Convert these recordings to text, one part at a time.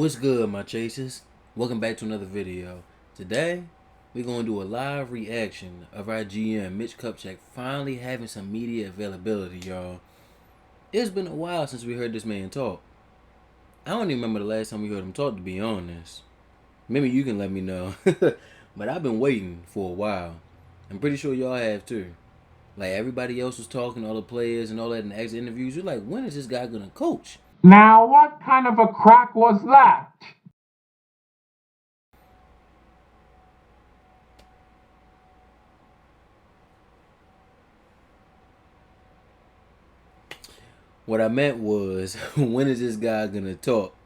What's good, my chasers? Welcome back to another video. Today, we're going to do a live reaction of our GM, Mitch Kupchak, finally having some media availability, y'all. It's been a while since we heard this man talk. I don't even remember the last time we heard him talk, to be honest. Maybe you can let me know. But I've been waiting for a while. I'm pretty sure y'all have too. Like, everybody else was talking, all the players and all that in the exit interviews. You're like, when is this guy going to coach? Now, what kind of a crack was that? What I meant was, when is this guy gonna talk?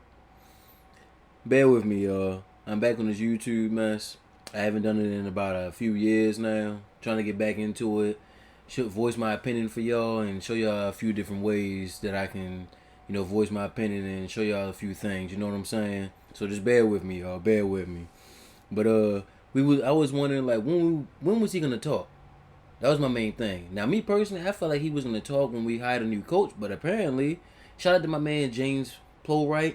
Bear with me, y'all. I'm back on this YouTube mess. I haven't done it in about a few years now. Trying to get back into it. Should voice my opinion for y'all and show y'all a few different ways that I can, voice my opinion and show y'all a few things. You know what I'm saying? So just bear with me, y'all. Bear with me. But I was wondering, like, when was he gonna talk? That was my main thing. Now, me personally, I felt like he was going to talk when we hired a new coach, but apparently, shout out to my man James Plowright.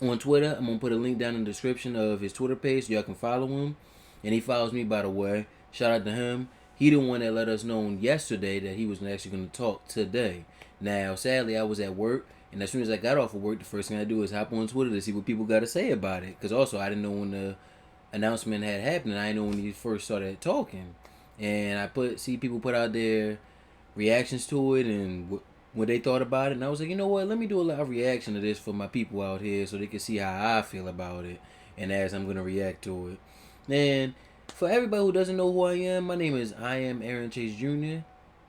On Twitter, I'm going to put a link down in the description of his Twitter page so y'all can follow him. And he follows me, by the way. Shout out to him. He the one that let us know yesterday that he was actually going to talk today. Now, sadly, I was at work. And as soon as I got off of work, the first thing I do is hop on Twitter to see what people got to say about it. Because also, I didn't know when the announcement had happened. I didn't know when he first started talking. And I see people put out their reactions to it and what they thought about it. And I was like, you know what? Let me do a live reaction to this for my people out here so they can see how I feel about it. And as I'm going to react to it. And for everybody who doesn't know who I am, my name is iamaaronchasejr.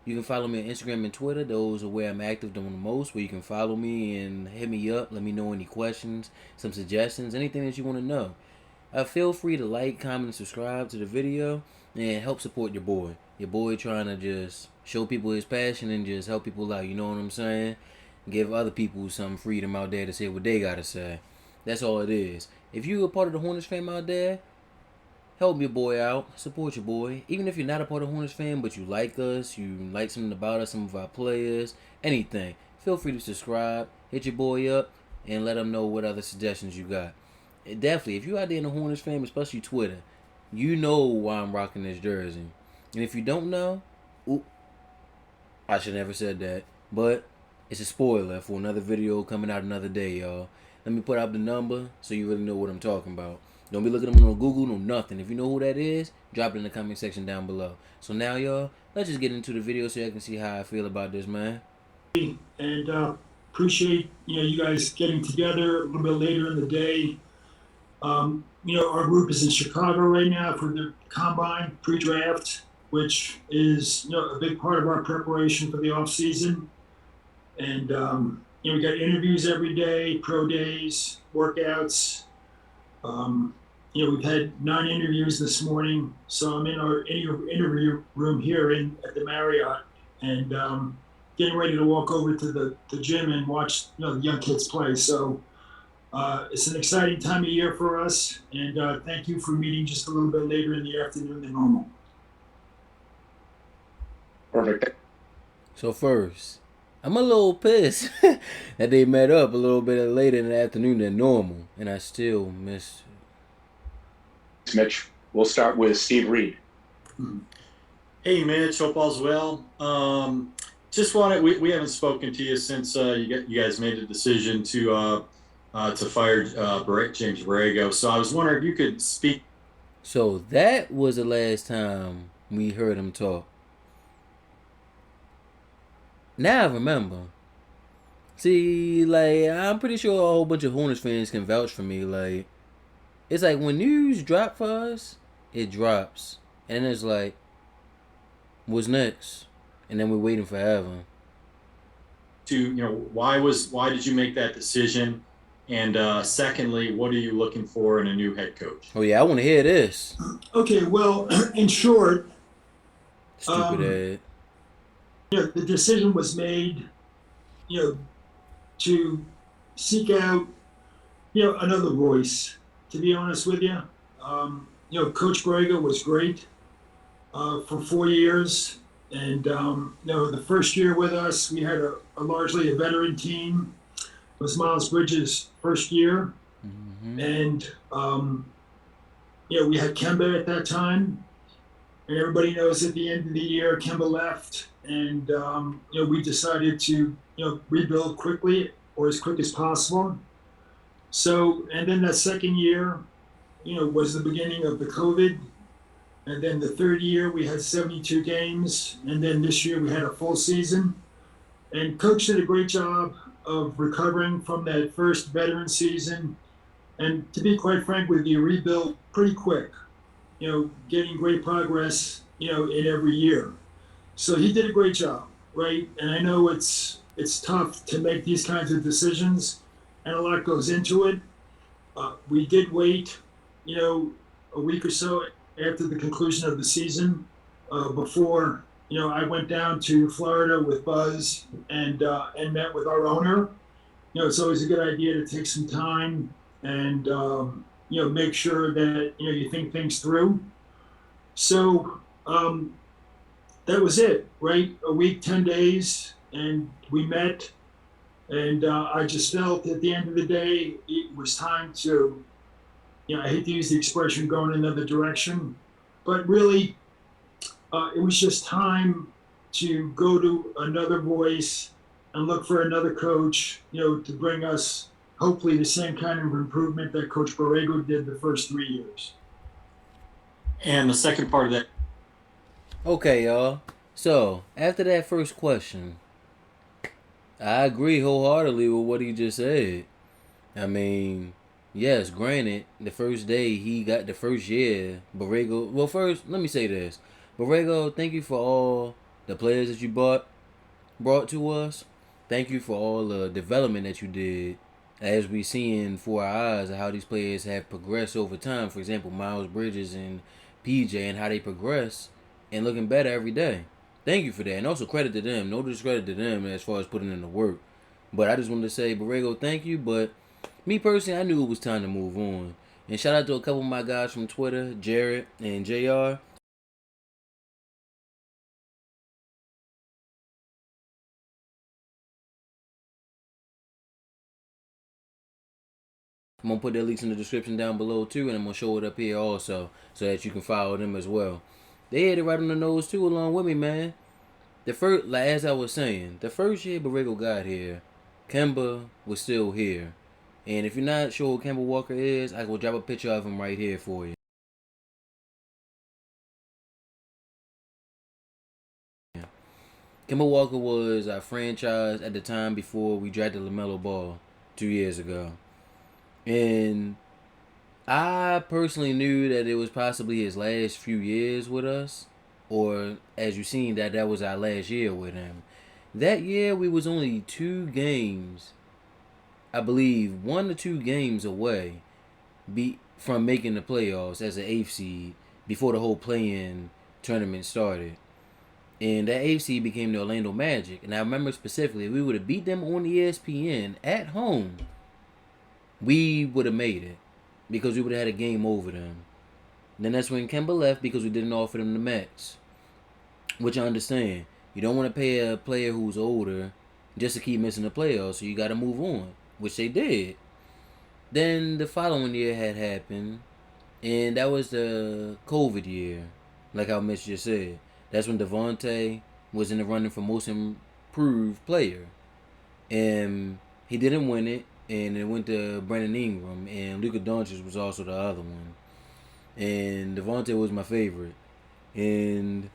You can follow me on Instagram and Twitter. Those are where I'm active the most, where you can follow me and hit me up. Let me know any questions, some suggestions, anything that you want to know. Feel free to like, comment, and subscribe to the video and help support your boy. Your boy trying to just show people his passion and just help people out, you know what I'm saying? Give other people some freedom out there to say what they gotta say. That's all it is. If you're a part of the Hornets fam out there, help your boy out, support your boy. Even if you're not a part of Hornets fan, but you like us, you like something about us, some of our players, anything, feel free to subscribe, hit your boy up, and let him know what other suggestions you got. Definitely, if you're out there in the Hornets fam, especially Twitter, you know why I'm rocking this jersey. And if you don't know, I should never said that, but it's a spoiler for another video coming out another day, y'all. Let me put out the number so you really know what I'm talking about. Don't be looking at them on Google, no nothing. If you know who that is, drop it in the comment section down below. So now, y'all, let's just get into the video so y'all can see how I feel about this, man. And appreciate you guys getting together a little bit later in the day. Our group is in Chicago right now for the combine pre-draft, which is a big part of our preparation for the off season. And we got interviews every day, pro days, workouts. We've had 9 interviews this morning, so I'm in our interview room here at the Marriott, and getting ready to walk over to the gym and watch the young kids play. So it's an exciting time of year for us, and thank you for meeting just a little bit later in the afternoon than normal. Perfect. So first, I'm a little pissed that they met up a little bit later in the afternoon than normal, and I still missed it. Mitch, we'll start with Steve Reed. Hey, Mitch. Hope all's well. Just wanted we haven't spoken to you since you guys made the decision to fire James Borrego. So I was wondering if you could speak. So that was the last time we heard him talk. Now I remember. See, like, I'm pretty sure a whole bunch of Hornets fans can vouch for me. Like, it's like when news drop for us, it drops. And it's like, what's next? And then we're waiting forever. Why did you make that decision? And secondly, what are you looking for in a new head coach? Oh, yeah, I want to hear this. Okay, well, in short, Stupid ad. The decision was made, to seek out, another voice. To be honest with you, Coach Borrego was great for 4 years, And the first year with us, we had a largely a veteran team. It was Miles Bridges' first year, and we had Kemba at that time, and everybody knows at the end of the year, Kemba left, and we decided to rebuild quickly or as quick as possible. So, and then that second year, was the beginning of the COVID. And then the third year, we had 72 games. And then this year, we had a full season. And Coach did a great job of recovering from that first veteran season. And to be quite frank with you, rebuilt pretty quick, getting great progress, in every year. So he did a great job, right? And I know it's tough to make these kinds of decisions, and a lot goes into it. We did wait, a week or so after the conclusion of the season before I went down to Florida with Buzz and met with our owner. It's always a good idea to take some time and make sure that you think things through. So that was it, right? A week, 10 days, and we met. And I just felt at the end of the day, it was time to, I hate to use the expression going another direction, but really, it was just time to go to another voice and look for another coach, to bring us hopefully the same kind of improvement that Coach Borrego did the first 3 years. And the second part of that. Okay, y'all. So, after that first question, I agree wholeheartedly with what he just said. I mean, yes, granted, the first day he got the first year, Borrego. Well, first, let me say this. Borrego, thank you for all the players that you brought to us. Thank you for all the development that you did, as we seeing for our eyes of how these players have progressed over time. For example, Miles Bridges and PJ, and how they progress and looking better every day. Thank you for that, and also credit to them. No discredit to them as far as putting in the work. But I just wanted to say, Borrego, thank you. But me personally, I knew it was time to move on. And shout out to a couple of my guys from Twitter, Jared and JR. I'm going to put their links in the description down below too, and I'm going to show it up here also so that you can follow them as well. They hit it right on the nose too along with me, man. The first, like as I was saying, the first year Borrego got here, Kemba was still here. And if you're not sure who Kemba Walker is, I will drop a picture of him right here for you. Kemba Walker was our franchise at the time before we drafted LaMelo Ball 2 years ago. And I personally knew that it was possibly his last few years with us. Or, as you've seen, that was our last year with him. That year, we was only 2 games, I believe, 1 or 2 games away from making the playoffs as an 8th seed before the whole play-in tournament started. And that 8th seed became the Orlando Magic. And I remember specifically, if we would have beat them on ESPN at home, we would have made it because we would have had a game over them. And then that's when Kemba left because we didn't offer them the max, which I understand. You don't want to pay a player who's older just to keep missing the playoffs, so you got to move on, which they did. Then the following year had happened, and that was the COVID year, like how Mitch just said. That's when Devontae was in the running for most improved player, and he didn't win it, and it went to Brandon Ingram, and Luka Doncic was also the other one. And Devontae was my favorite. And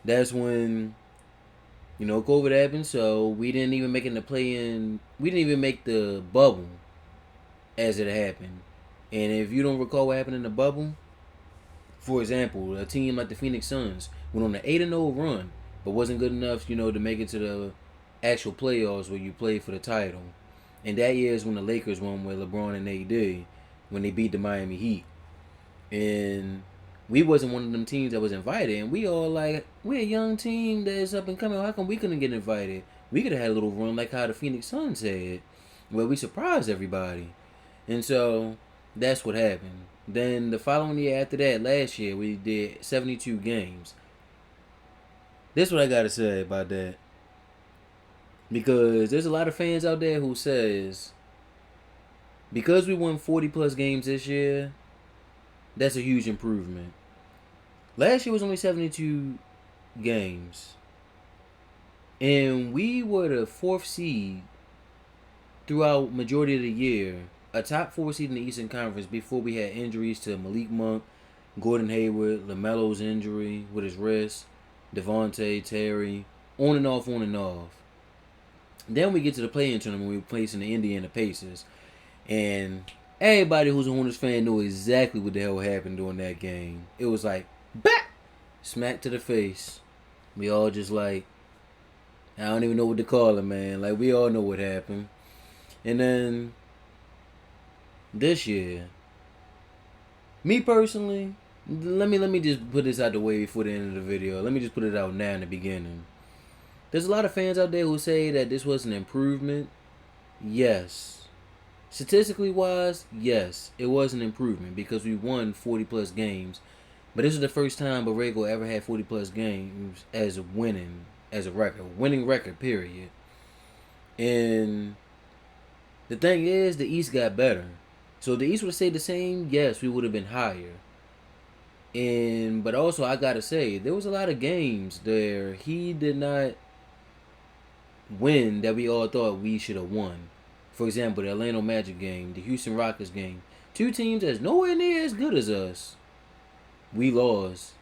that's when, COVID happened, so we didn't even make it in the play-in. We didn't even make the bubble as it happened. And if you don't recall what happened in the bubble, for example, a team like the Phoenix Suns went on an 8-0 run, but wasn't good enough, to make it to the actual playoffs where you play for the title. And that year is when the Lakers won with LeBron and AD, when they beat the Miami Heat. And we wasn't one of them teams that was invited. And we all like, we're a young team that's up and coming. How come we couldn't get invited? We could have had a little run like how the Phoenix Suns had, where we surprised everybody. And so that's what happened. Then the following year after that, last year, we did 72 games. That's what I gotta say about that. Because there's a lot of fans out there who says because we won 40 plus games this year, that's a huge improvement. Last year was only 72 games. And we were the 4th seed throughout majority of the year. A top 4 seed in the Eastern Conference before we had injuries to Malik Monk, Gordon Hayward, LaMelo's injury with his wrist, Devontae, Terry, on and off, on and off. Then we get to the play-in tournament. We were facing the Indiana Pacers. And everybody who's a Hornets fan knew exactly what the hell happened during that game. It was like, BAP! Smack to the face. We all just like, I don't even know what to call it, man. Like, we all know what happened. And then, this year, me personally, let me just put this out the way before the end of the video. Let me just put it out now in the beginning. There's a lot of fans out there who say that this was an improvement. Yes. Statistically wise, yes, it was an improvement because we won 40 plus games. But this is the first time Borrego ever had 40 plus games as a winning record, period. And the thing is, the East got better. So if the East would have stayed the same, yes, we would have been higher. But also I gotta say, there was a lot of games there he did not win that we all thought we should have won. For example, the Orlando Magic game, the Houston Rockets game. 2 teams that's nowhere near as good as us. We lost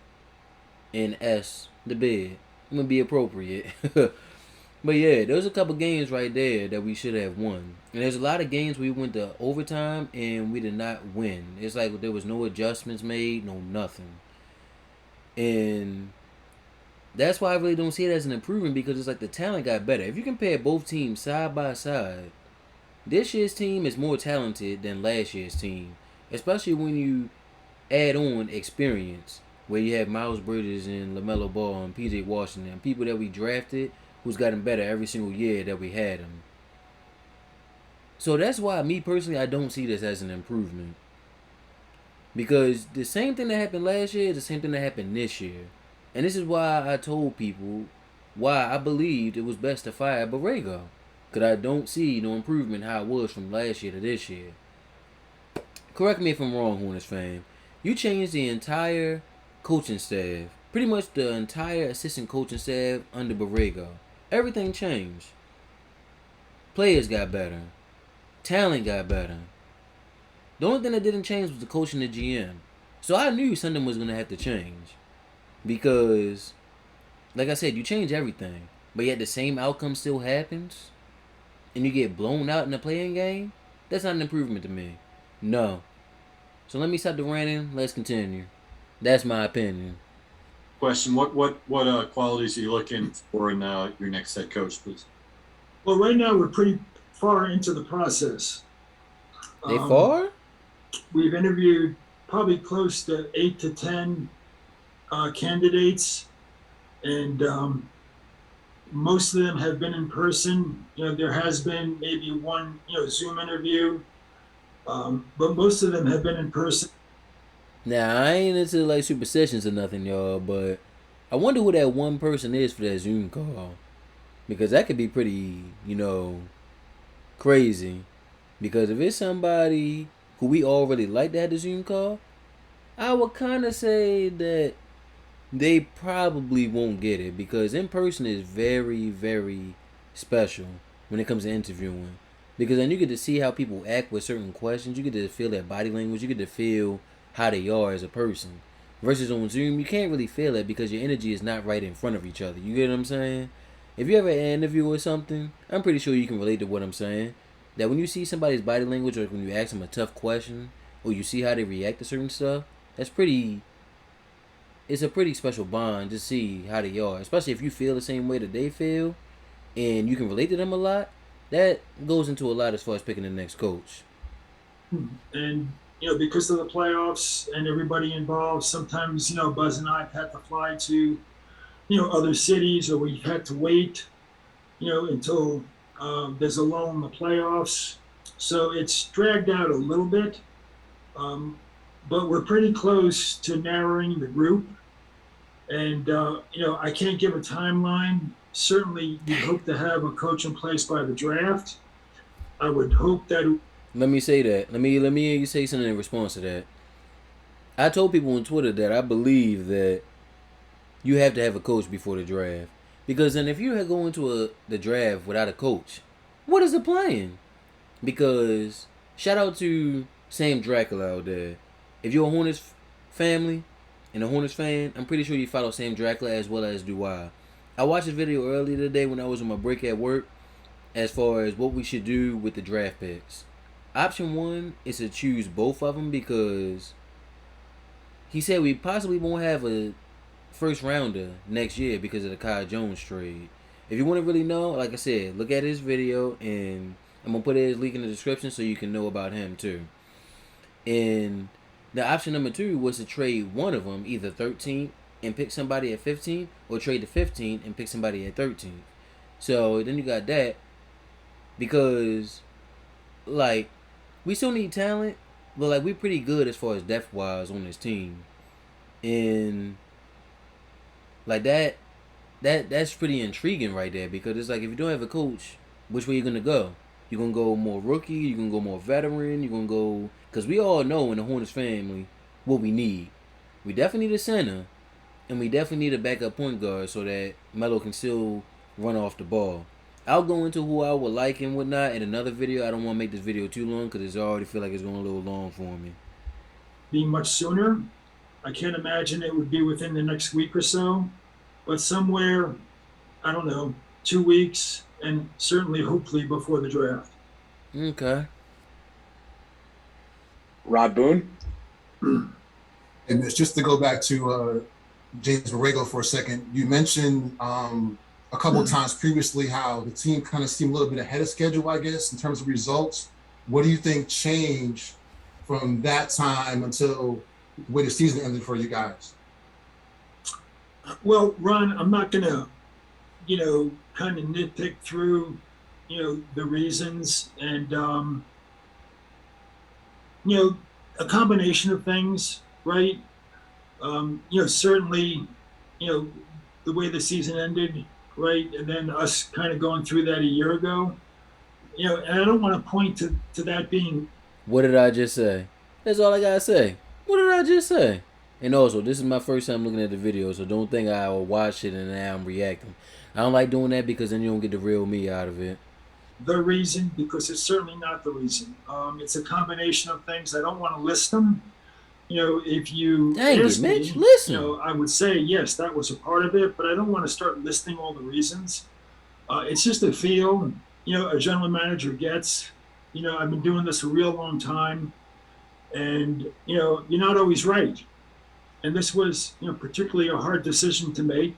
in the bid. I'm gonna be appropriate. But yeah, there's a couple games right there that we should have won. And there's a lot of games we went to overtime and we did not win. It's like there was no adjustments made, no nothing. And that's why I really don't see it as an improvement because it's like the talent got better. If you compare both teams side by side, this year's team is more talented than last year's team. Especially when you add on experience. Where you have Miles Bridges and LaMelo Ball and PJ Washington. People that we drafted who's gotten better every single year that we had them. So that's why, me personally, I don't see this as an improvement. Because the same thing that happened last year is the same thing that happened this year. And this is why I told people why I believed it was best to fire Borrego. Because I don't see no improvement how it was from last year to this year. Correct me if I'm wrong, Hornets fan. You changed the entire coaching staff. Pretty much the entire assistant coaching staff under Borrego. Everything changed. Players got better. Talent got better. The only thing that didn't change was the coach and the GM. So I knew something was going to have to change. Because, like I said, you change everything. But yet the same outcome still happens. And you get blown out in the playing game. That's not an improvement to me. No. So let me stop the ranting. Let's continue. That's my opinion. Question: What qualities are you looking for in your next head coach, please? Well, right now we're pretty far into the process. They far? We've interviewed probably close to 8 to 10 candidates, and most of them have been in person. There has been maybe one Zoom interview, but most of them have been in person. Now, I ain't into like superstitions or nothing, y'all, but I wonder who that one person is for that Zoom call. Because that could be pretty, crazy. Because if it's somebody who we already like that had the Zoom call, I would kind of say that they probably won't get it. Because in person is very, very special when it comes to interviewing. Because then you get to see how people act with certain questions. You get to feel their body language. You get to feel how they are as a person. Versus on Zoom, you can't really feel it because your energy is not right in front of each other. You get what I'm saying? If you ever had an interview or something, I'm pretty sure you can relate to what I'm saying. That when you see somebody's body language or when you ask them a tough question or you see how they react to certain stuff, it's a pretty special bond to see how they are. Especially if you feel the same way that they feel and you can relate to them a lot, that goes into a lot as far as picking the next coach. And because of the playoffs and everybody involved, sometimes, Buzz and I have had to fly to, other cities, or we've had to wait, until there's a lull in the playoffs. So it's dragged out a little bit, but we're pretty close to narrowing the group. And, I can't give a timeline. Certainly, you'd hope to have a coach in place by the draft. I would hope that. Let me say that. Let me hear you say something in response to that. I told people on Twitter that I believe that you have to have a coach before the draft. Because then if you go into the draft without a coach, what is the plan? Because shout out to Sam Dracula out there. If you're a Hornets family and a Hornets fan, I'm pretty sure you follow Sam Dracula as well as do I. I watched a video earlier today when I was on my break at work as far as what we should do with the draft picks. Option 1 is to choose both of them because he said we possibly won't have a first rounder next year because of the Kai Jones trade. If you want to really know, like I said, look at his video and I'm going to put his link in the description so you can know about him too. And the option number 2 was to trade one of them, either 13 and pick somebody at 15 or trade the 15 and pick somebody at 13. So then you got that because like we still need talent, but like we're pretty good as far as depth wise on this team. And like that's pretty intriguing right there because it's like if you don't have a coach, which way you gonna go? You're gonna go more rookie, you're gonna go more veteran, you're gonna go because we all know in the Hornets family what we need. We definitely need a center, and we definitely need a backup point guard so that Melo can still run off the ball. I'll go into who I would like and whatnot in another video. I don't want to make this video too long because I already feel like it's going a little long for me. Be much sooner. I can't imagine it would be within the next week or so, but somewhere, I don't know, 2 weeks, and certainly, hopefully, before the draft. Okay. Rod Boone. And it's just to go back to James Borrego for a second. You mentioned a couple of times previously how the team kind of seemed a little bit ahead of schedule, I guess, in terms of results. What do you think changed from that time until the way the season ended for you guys? Well, Ron, I'm not going to, kind of nitpick through, the reasons and, a combination of things, right? Certainly, the way the season ended, right? And then us kind of going through that a year ago, and I don't want to point to that being. What did I just say? That's all I got to say. What did I just say? And also, this is my first time looking at the video, so don't think I will watch it and now I'm reacting. I don't like doing that because then you don't get the real me out of it. The reason, because it's certainly not the reason. It's a combination of things. I don't want to list them. If you ask me, listen. I would say, yes, that was a part of it, but I don't want to start listing all the reasons. It's just a feel, a general manager gets. I've been doing this a real long time, and, you're not always right. And this was, particularly a hard decision to make.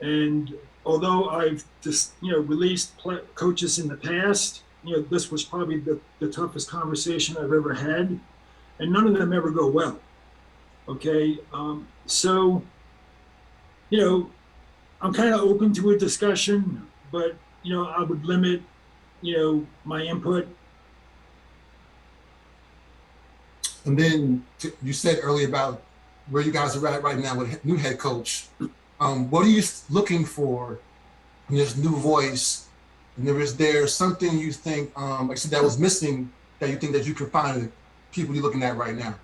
And although I've just, released coaches in the past, this was probably the toughest conversation I've ever had. And none of them ever go well. Okay. So, I'm kind of open to a discussion, but, I would limit, my input. And then you said earlier about where you guys are at right now with new head coach. What are you looking for in this new voice? And is there something you think, like I said, that was missing that you think that you can find in people you're looking at right now?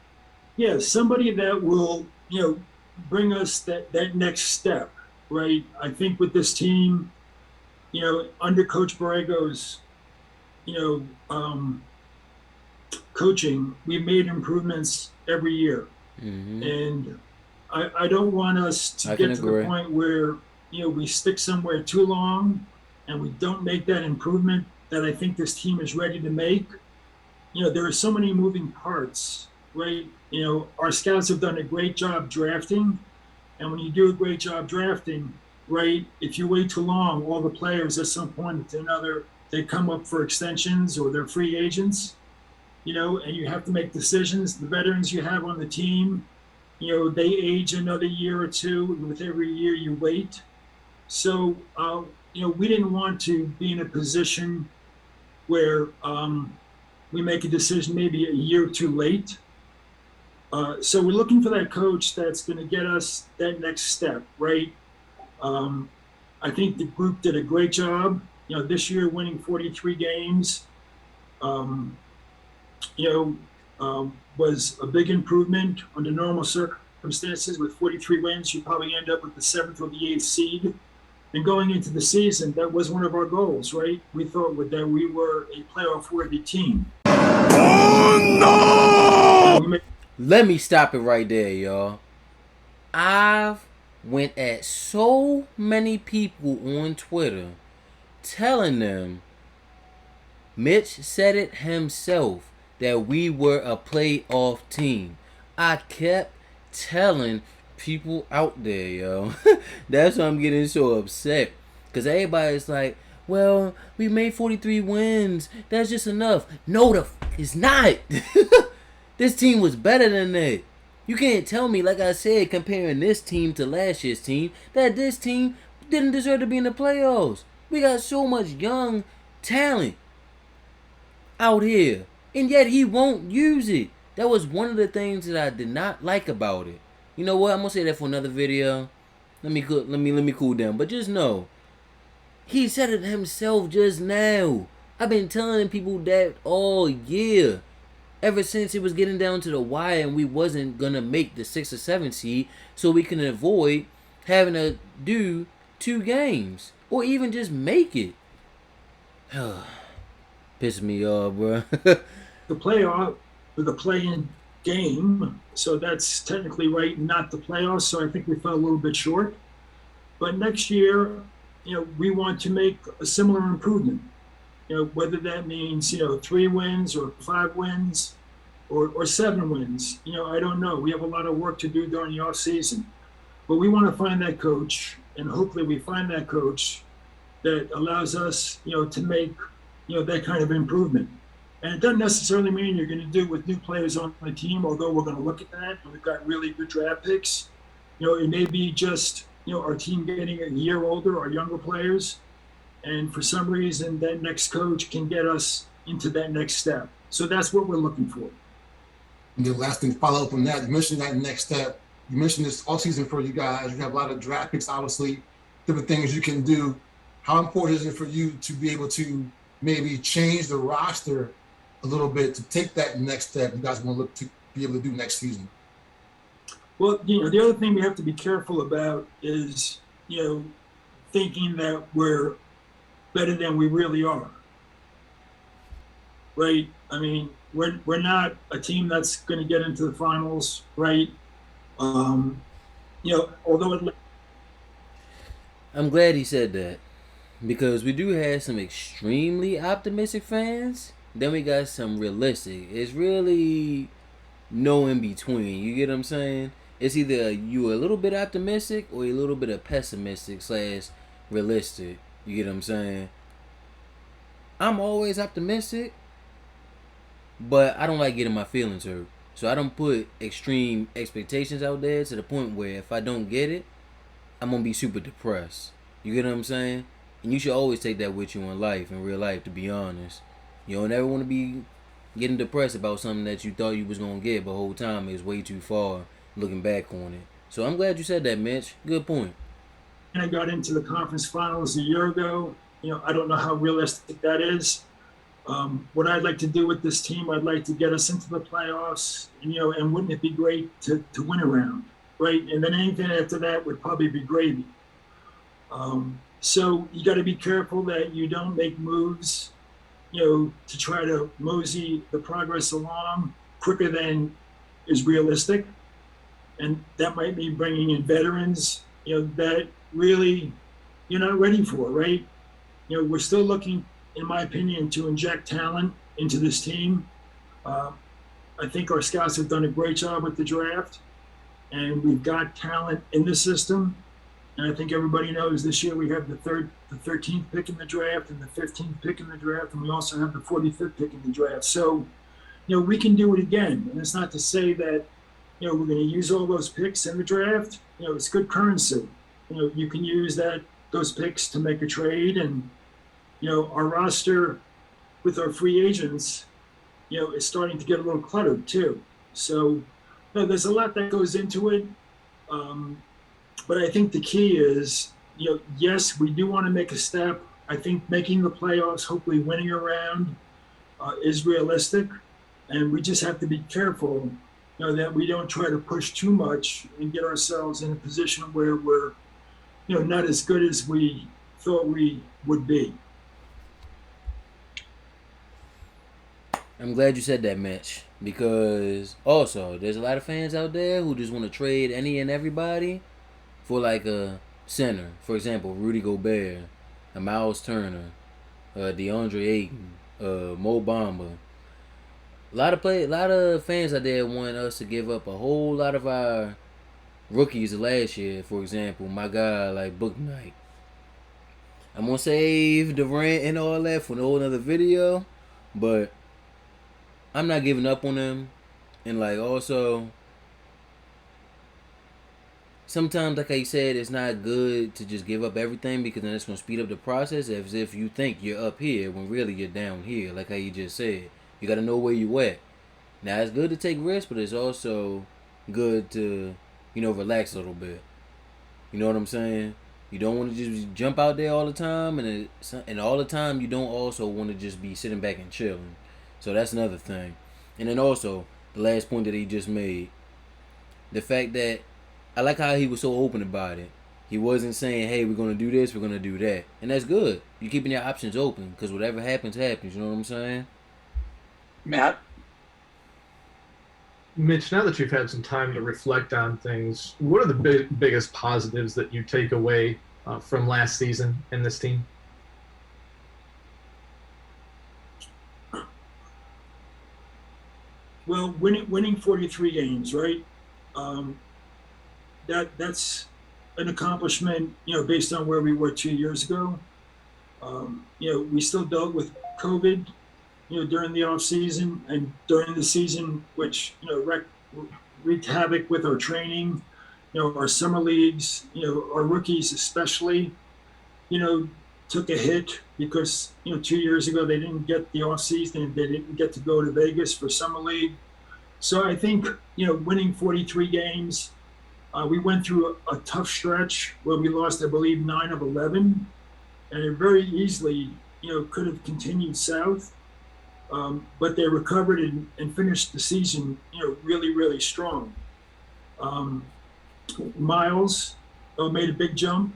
Yeah, somebody that will, bring us that next step, right? I think with this team, under Coach Borrego's, coaching, we've made improvements every year. Mm-hmm. And I don't want us to get to the point where, we stick somewhere too long and we don't make that improvement that I think this team is ready to make. There are so many moving parts, right? Our scouts have done a great job drafting. And when you do a great job drafting, right, if you wait too long, all the players at some point or another, they come up for extensions or they're free agents, and you have to make decisions. The veterans you have on the team, they age another year or two with every year you wait. So, we didn't want to be in a position where we make a decision maybe a year too late. So we're looking for that coach that's going to get us that next step, right? I think the group did a great job. This year winning 43 games, was a big improvement under normal circumstances. With 43 wins, you probably end up with the 7th or the 8th seed. And going into the season, that was one of our goals, right? We thought that we were a playoff-worthy team. Oh no! Let me stop it right there, y'all. I've went at so many people on Twitter telling them Mitch said it himself that we were a playoff team. I kept telling people out there, yo. That's why I'm getting so upset. Because everybody's like, well, we made 43 wins. That's just enough. No, it's not. This team was better than that. You can't tell me, like I said, comparing this team to last year's team, that this team didn't deserve to be in the playoffs. We got so much young talent out here, and yet he won't use it. That was one of the things that I did not like about it. You know what? I'm gonna say that for another video. Let me cool down. But just know, he said it himself just now. I've been telling people that all year, ever since it was getting down to the wire and we wasn't gonna make the 6 or 7 seed, so we can avoid having to do 2 games or even just make it. Piss me off, bro. The playoff, the play-in game, so that's technically right, not the playoffs. So I think we fell a little bit short. But next year, we want to make a similar improvement. Whether that means 3 wins or 5 wins, or 7 wins. I don't know. We have a lot of work to do during the off season, but we want to find that coach, and hopefully we find that coach that allows us, to make that kind of improvement. And it doesn't necessarily mean you're going to do it with new players on the team, although we're going to look at that. And we've got really good draft picks. It may be just, our team getting a year older, our younger players. And for some reason, that next coach can get us into that next step. So that's what we're looking for. And the last thing to follow up on that, you mentioned that next step. You mentioned this all season for you guys. You have a lot of draft picks, obviously, different things you can do. How important is it for you to be able to maybe change the roster a little bit to take that next step you guys want to look to be able to do next season? Well, the other thing we have to be careful about is, thinking that we're better than we really are. Right? I mean, we're not a team that's going to get into the finals, right? Although I'm glad he said that, because we do have some extremely optimistic fans. Then we got some realistic. It's really no in between. You get what I'm saying? It's either you a little bit optimistic or a little bit of pessimistic / realistic. You get what I'm saying? I'm always optimistic, but I don't like getting my feelings hurt. So I don't put extreme expectations out there to the point where if I don't get it, I'm going to be super depressed. You get what I'm saying? And you should always take that with you in life, in real life, to be honest. You don't ever want to be getting depressed about something that you thought you was going to get, but the whole time is way too far looking back on it. So I'm glad you said that, Mitch. Good point. I got into the conference finals a year ago. I don't know how realistic that is. What I'd like to do with this team, I'd like to get us into the playoffs, and wouldn't it be great to win a round, right? And then anything after that would probably be gravy. So you got to be careful that you don't make moves, to try to mosey the progress along quicker than is realistic. And that might mean bringing in veterans, that really you're not ready for, right? We're still looking, in my opinion, to inject talent into this team. I think our scouts have done a great job with the draft, and we've got talent in the system. And I think everybody knows this year we have the 13th pick in the draft and the 15th pick in the draft, and we also have the 45th pick in the draft. So, we can do it again. And it's not to say that, we're going to use all those picks in the draft. It's good currency. You can use those picks to make a trade, and our roster with our free agents, is starting to get a little cluttered too. So No, there's a lot that goes into it. But I think the key is, yes, we do want to make a step. I think making the playoffs, hopefully winning a round, is realistic. And we just have to be careful, that we don't try to push too much and get ourselves in a position where we're, not as good as we thought we would be. I'm glad you said that, Mitch, because also there's a lot of fans out there who just want to trade any and everybody for like a center. For example, Rudy Gobert, a Miles Turner, DeAndre Ayton, Mo Bamba. A lot of fans out there want us to give up a whole lot of our rookies last year. For example, my guy like Book Knight. I'm gonna save Durant and all that for no another video, but I'm not giving up on him. And like also, sometimes like I said, it's not good to just give up everything because then it's gonna speed up the process as if you think you're up here when really you're down here. Like how you just said, you gotta know where you at. Now it's good to take risks, but it's also good to relax a little bit. You know what I'm saying? You don't want to just jump out there all the time, and all the time you don't also want to just be sitting back and chilling. So that's another thing. And then also the last point that he just made, the fact that I like how he was so open about it. He wasn't saying, "Hey, we're gonna do this, we're gonna do that," and that's good. You're keeping your options open because whatever happens, happens. You know what I'm saying? Matt? Mitch, now that you've had some time to reflect on things, what are the biggest positives that you take away from last season in this team? Well, winning 43 games, right? That's an accomplishment, based on where we were 2 years ago. We still dealt with COVID, during the off season and during the season, which wreaked havoc with our training, our summer leagues, our rookies especially, took a hit because 2 years ago they didn't get the off season, they didn't get to go to Vegas for summer league. So I think winning 43 games, we went through a tough stretch where we lost, I believe, 9 of 11, and it very easily could have continued south. But they recovered and finished the season, really, really strong. Miles made a big jump.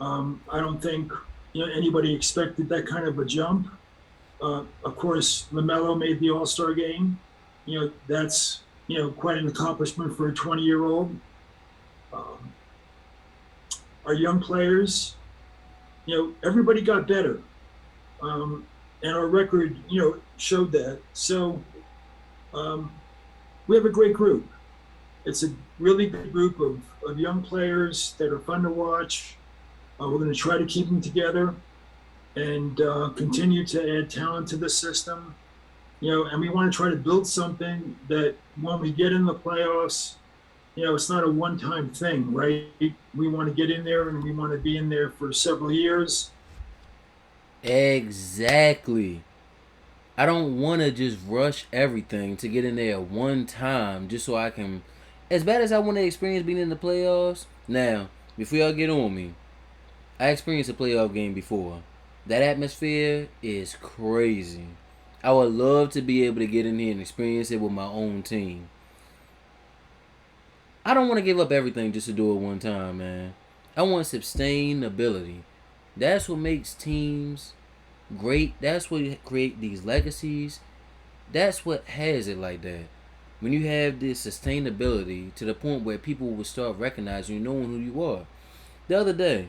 I don't think anybody expected that kind of a jump. Of course, LaMelo made the All-Star game. That's quite an accomplishment for a 20-year-old. Our young players, everybody got better. And our record, showed that. So we have a great group. It's a really good group of young players that are fun to watch. We're going to try to keep them together and continue to add talent to the system. And we want to try to build something that when we get in the playoffs, it's not a one-time thing, right? We want to get in there and we want to be in there for several years. Exactly. I don't want to just rush everything to get in there one time just so I can. As bad as I want to experience being in the playoffs, now, before y'all get on me, I experienced a playoff game before. That atmosphere is crazy. I would love to be able to get in here and experience it with my own team. I don't want to give up everything just to do it one time, man. I want sustainability. That's what makes teams great. That's what create these legacies. That's what has it like that. When you have this sustainability to the point where people will start recognizing you, knowing who you are. The other day,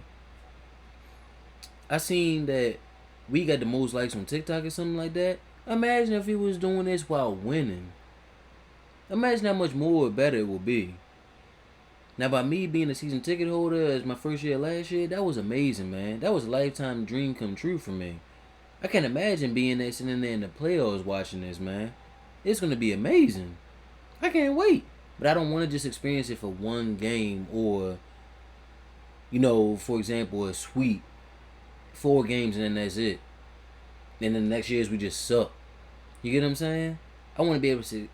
I seen that we got the most likes on TikTok or something like that. Imagine if he was doing this while winning. Imagine how much more better it would be. Now, by me being a season ticket holder as my first year last year, that was amazing, man. That was a lifetime dream come true for me. I can't imagine being there, sitting there in the playoffs watching this, man. It's going to be amazing. I can't wait. But I don't want to just experience it for one game or, for example, a sweep. 4 games and then that's it. And then the next years we just suck. You get what I'm saying? I want to be able to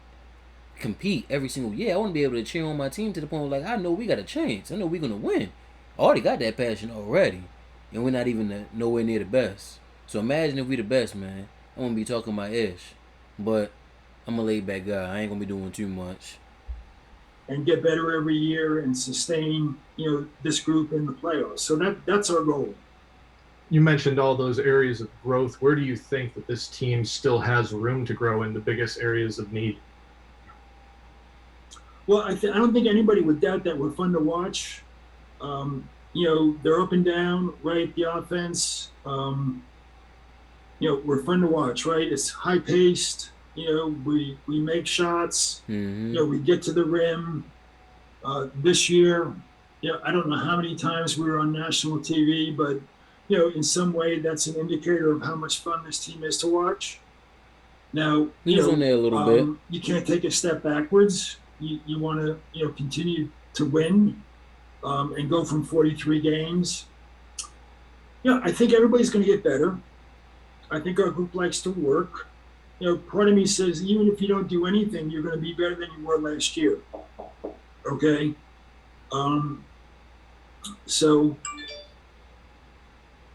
compete every single year. I want to be able to cheer on my team to the point where, like, I know we got a chance. I know we're gonna win. I already got that passion already, and we're not even nowhere near the best. So imagine if we the best, man. I'm gonna be talking my ish, but I'm a laid back guy. I ain't gonna be doing too much. And get better every year and sustain, this group in the playoffs. So that's our goal. You mentioned all those areas of growth. Where do you think that this team still has room to grow in the biggest areas of need? Well, I don't think anybody would doubt that we're fun to watch. They're up and down, right? The offense, we're fun to watch, right? It's high paced. We make shots. Mm-hmm. We get to the rim. This year, I don't know how many times we were on national TV, but in some way that's an indicator of how much fun this team is to watch. Now, He was on there a little bit. you can't take a step backwards. You want to, continue to win and go from 43 games. I think everybody's going to get better. I think our group likes to work. Part of me says, even if you don't do anything, you're going to be better than you were last year. Okay? So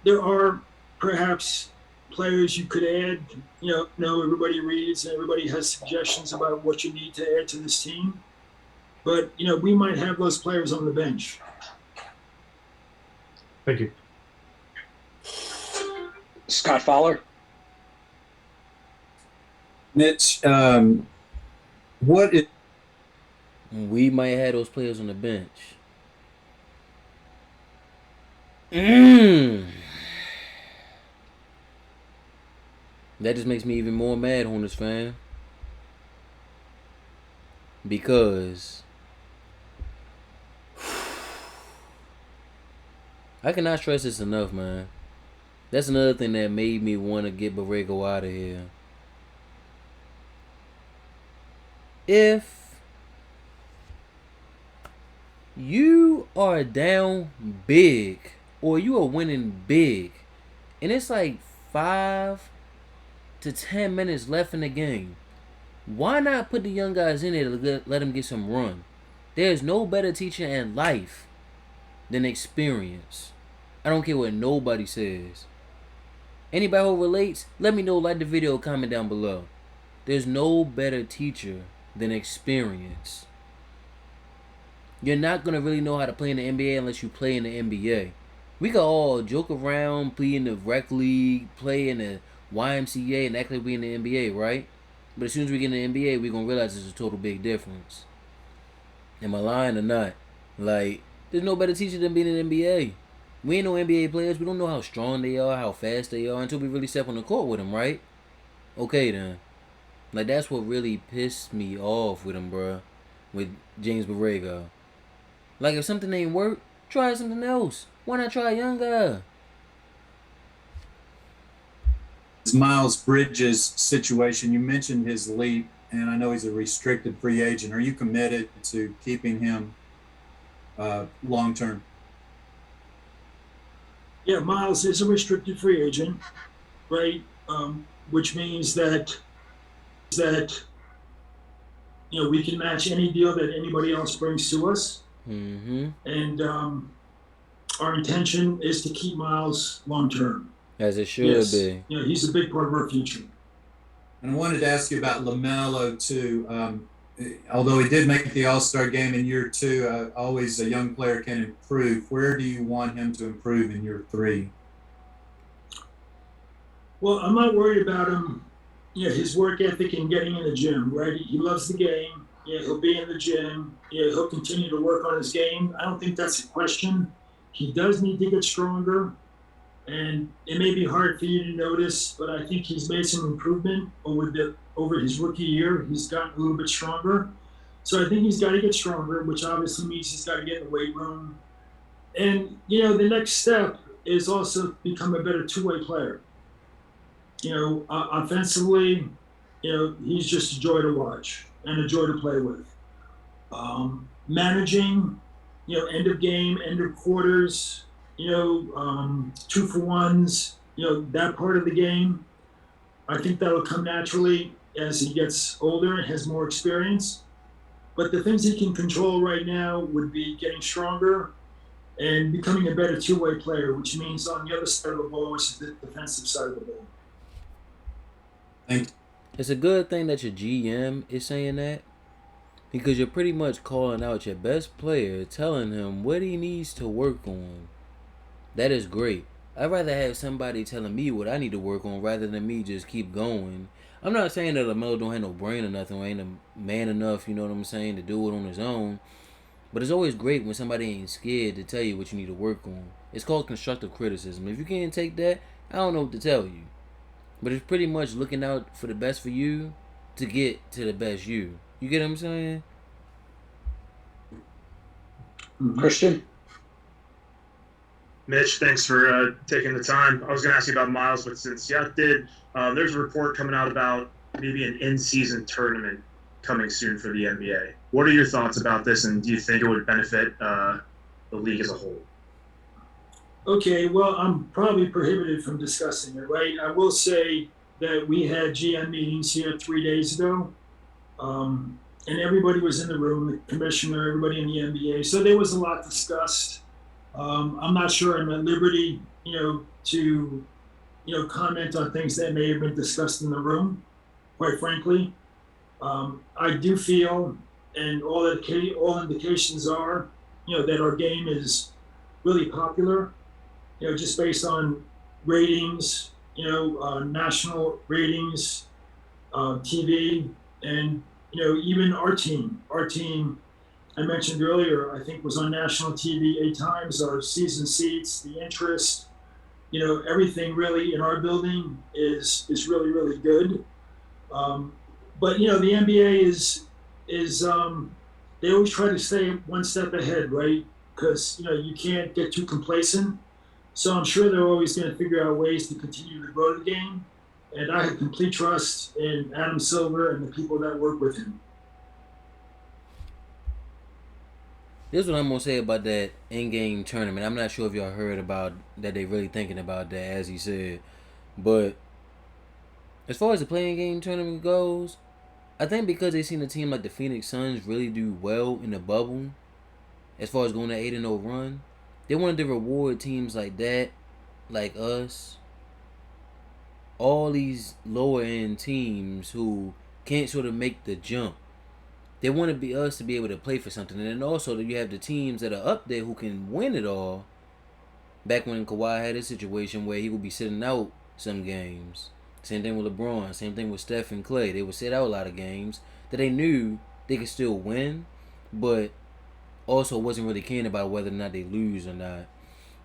there are perhaps players you could add. Everybody reads and everybody has suggestions about what you need to add to this team. But, we might have those players on the bench. Thank you. Scott Fowler. Mitch, what is We might have those players on the bench. That just makes me even more mad, Hornets fan. Because I cannot stress this enough, man. That's another thing that made me want to get Borrego out of here. If you are down big or you are winning big and it's like 5 to 10 minutes left in the game, why not put the young guys in there to let them get some run? There's no better teacher in life than experience. I don't care what nobody says. Anybody who relates, let me know. Like the video, comment down below. There's no better teacher than experience. You're not going to really know how to play in the NBA unless you play in the NBA. We can all joke around, play in the rec league, play in the YMCA, and act like we in the NBA, right? But as soon as we get in the NBA, we're going to realize there's a total big difference. Am I lying or not? Like, there's no better teacher than being in the NBA. We ain't no NBA players. We don't know how strong they are, how fast they are, until we really step on the court with them, right? Okay, then. Like, that's what really pissed me off with him, bruh. With James Borrego. Like, if something ain't work, try something else. Why not try a young guy? Miles Bridges' situation? You mentioned his leap, and I know he's a restricted free agent. Are you committed to keeping him long term? Yeah, Miles is a restricted free agent, right? Which means that we can match any deal that anybody else brings to us. Mm-hmm. And our intention is to keep Miles long term. As it should be. He's a big part of our future. And I wanted to ask you about LaMelo too. Although he did make the All-Star game in year 2, always a young player can improve. Where do you want him to improve in year 3? Well, I'm not worried about him. His work ethic and getting in the gym, right? He loves the game. He'll be in the gym. He'll continue to work on his game. I don't think that's a question. He does need to get stronger. And it may be hard for you to notice, but I think he's made some improvement over his rookie year. He's gotten a little bit stronger. So I think he's got to get stronger, which obviously means he's got to get in the weight room. And, the next step is also become a better two-way player. Offensively, he's just a joy to watch and a joy to play with. Managing, end of game, end of quarters, 2-for-1s, that part of the game, I think that'll come naturally as he gets older and has more experience. But the things he can control right now would be getting stronger and becoming a better two-way player, which means on the other side of the ball, which is the defensive side of the ball. Thank It's a good thing that your GM is saying that, because you're pretty much calling out your best player, telling him what he needs to work on. That is great. I'd rather have somebody telling me what I need to work on rather than me just keep going. I'm not saying that LaMelo don't have no brain or nothing, or ain't a man enough, you know what I'm saying, to do it on his own. But it's always great when somebody ain't scared to tell you what you need to work on. It's called constructive criticism. If you can't take that, I don't know what to tell you. But it's pretty much looking out for the best for you to get to the best you. You get what I'm saying? Christian? Mitch, thanks for taking the time. I was going to ask you about Miles, but since you did, there's a report coming out about maybe an in-season tournament coming soon for the NBA. What are your thoughts about this, and do you think it would benefit the league as a whole? Okay, well, I'm probably prohibited from discussing it, right? I will say that we had GM meetings here 3 days ago, and everybody was in the room, the commissioner, everybody in the NBA. So there was a lot discussed. I'm not sure I'm at liberty, to, comment on things that may have been discussed in the room, quite frankly. I do feel, and all indications are, that our game is really popular, just based on ratings, national ratings, TV, and, even our team. Our team, I mentioned earlier, I think was on national TV 8 times. Our season seats, the interest, everything really in our building is really, really good. But the NBA is they always try to stay one step ahead, right? Because you can't get too complacent. So I'm sure they're always going to figure out ways to continue to grow the game. And I have complete trust in Adam Silver and the people that work with him. This is what I'm going to say about that in-game tournament. I'm not sure if y'all heard about that they really thinking about that, as he said. But as far as the playing game tournament goes, I think because they seen a team like the Phoenix Suns really do well in the bubble, as far as going to 8-0 run, they wanted to reward teams like that, like us, all these lower end teams who can't sort of make the jump. They want to be us to be able to play for something. And then also that you have the teams that are up there who can win it all. Back when Kawhi had a situation where he would be sitting out some games. Same thing with LeBron. Same thing with Steph and Clay. They would sit out a lot of games that they knew they could still win, but also wasn't really caring about whether or not they lose or not.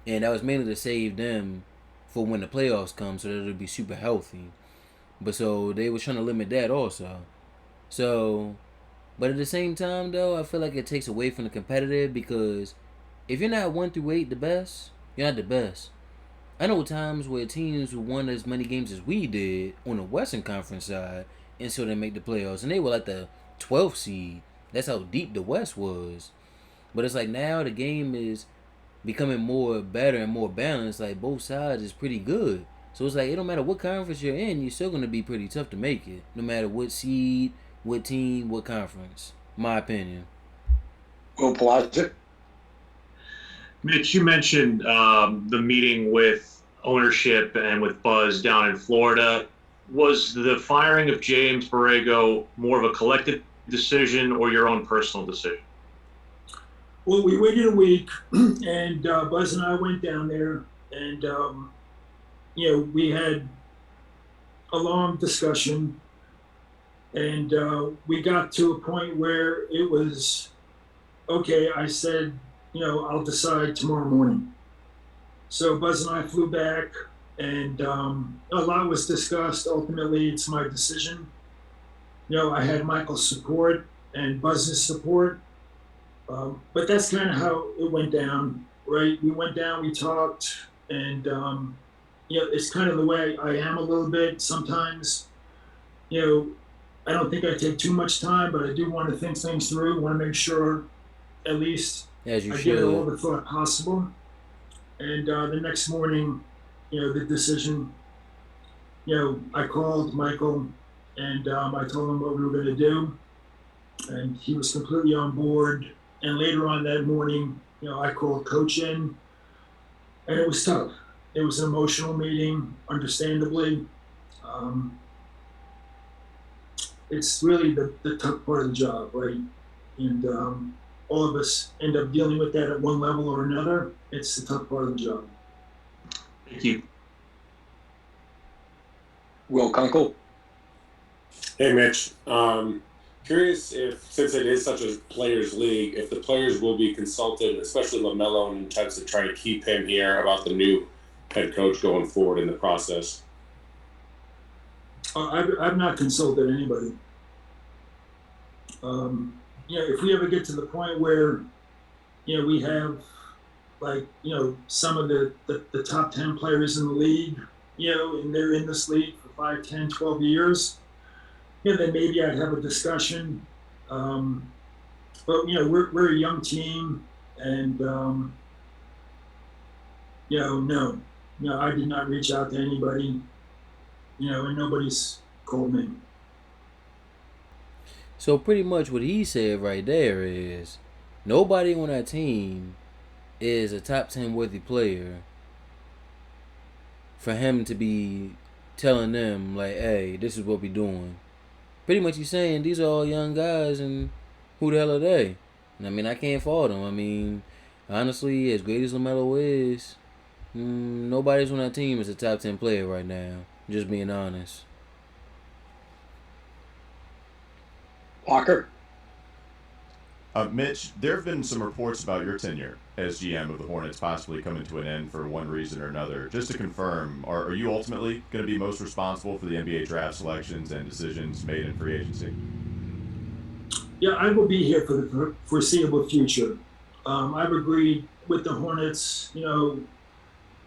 And that was mainly to save them for when the playoffs come, so that it'll be super healthy. But so they was trying to limit that also. So, but at the same time though, I feel like it takes away from the competitive, because if you're not 1 through 8 the best, you're not the best. I know times where teams who won as many games as we did on the Western Conference side and still didn't make the playoffs, and they were like the 12th seed. That's how deep the West was. But it's like now the game is becoming more better and more balanced. Like both sides is pretty good. So it's like it don't matter what conference you're in, you're still gonna be pretty tough to make it. No matter what seed, what team, what conference. My opinion. Go Pelagic. Mitch, you mentioned the meeting with ownership and with Buzz down in Florida. Was the firing of James Borrego more of a collective decision or your own personal decision? Well, we waited a week, and Buzz and I went down there, and we had a long discussion, and we got to a point where it was okay. I said, I'll decide tomorrow morning. So Buzz and I flew back, and a lot was discussed. Ultimately, it's my decision. I had Michael's support and Buzz's support. But that's kind of how it went down, right? We went down, we talked, and, it's kind of the way I am a little bit. Sometimes, I don't think I take too much time, but I do want to think things through, want to make sure at least As you I should. give it all the thought possible. And the next morning, the decision, I called Michael, and I told him what we were going to do. and he was completely on board. And later on that morning, I called Coach in, and it was tough. It was an emotional meeting, understandably. It's really the tough part of the job, right? And all of us end up dealing with that at one level or another. It's the tough part of the job. Thank you. Will Kunkel? Hey, Mitch. Curious if, since it is such a players' league, if the players will be consulted, especially LaMelo, in terms of trying to keep him here about the new head coach going forward in the process. I've not consulted anybody. If we ever get to the point where, we have some of the top 10 players in the league, and they're in this league for 5, 10, 12 years, then maybe I'd have a discussion. But we're a young team, and no, I did not reach out to anybody, and nobody's called me. So pretty much what he said right there is nobody on that team is a top 10 worthy player for him to be telling them like, hey, this is what we doing. Pretty much he's saying these are all young guys and who the hell are they? And I mean, I can't fault him. I mean, honestly, as great as LaMelo is, nobody's on that team is a top 10 player right now. Just being honest. Walker? Mitch, there have been some reports about your tenure as GM of the Hornets possibly coming to an end for one reason or another. Just to confirm, are you ultimately going to be most responsible for the NBA draft selections and decisions made in free agency? Yeah, I will be here for the foreseeable future. I've agreed with the Hornets, to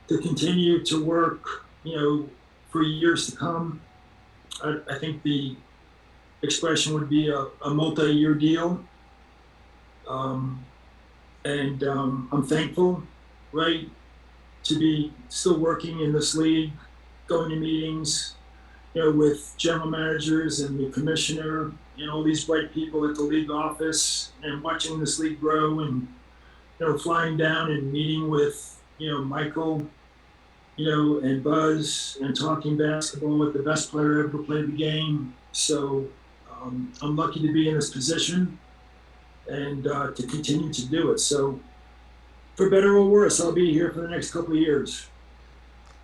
continue to work, for years to come. I think the expression would be a multi-year deal. And I'm thankful, right, to be still working in this league, going to meetings, with general managers and the commissioner and all these bright people at the league office, and watching this league grow, and flying down and meeting with Michael, and Buzz, and talking basketball with the best player ever played the game. So I'm lucky to be in this position and to continue to do it. So for better or worse, I'll be here for the next couple of years.